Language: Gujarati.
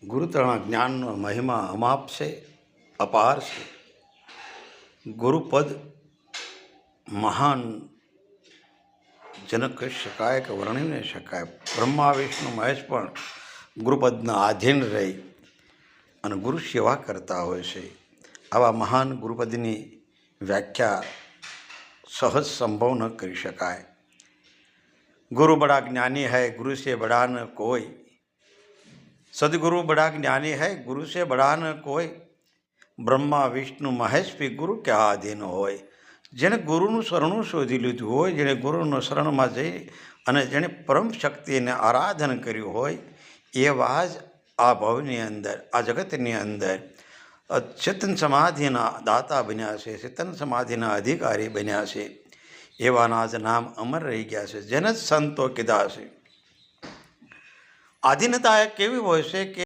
ગુરુતરના જ્ઞાનનો મહિમા અમાપ છે, અપાર છે. ગુરુપદ મહાન જન કહી શકાય કે વર્ણવી નહીં શકાય. બ્રહ્મા વિષ્ણુ મહેશ પણ ગુરુપદના આધીન રહી અને ગુરુ સેવા કરતા હોય છે. આવા મહાન ગુરુપદની વ્યાખ્યા સહજ સંભવ ન કરી શકાય. गुरु बड़ा ज्ञानी है, गुरु से बड़ा न कोई. सदगुरु बड़ा ज्ञानी है, गुरु से बड़ा न कोई. બ્રહ્મા વિષ્ણુ મહેશ બી ગુરુ ક્યાં આધીન હોય. જેણે ગુરુનું શરણું શોધી લીધું હોય, જેણે ગુરુનું શરણમાં જઈ અને જેણે પરમ શક્તિને આરાધન કર્યું હોય, એવા જ આ ભવની અંદર, આ જગતની અંદર ચેતન સમાધિના દાતા બન્યા છે, ચેતન સમાધિના અધિકારી બન્યા છે. એવાના જ નામ અમર રહી ગયા છે, જેને જ સંતો કીધા છે. આધીનતા એક કેવી હોય છે કે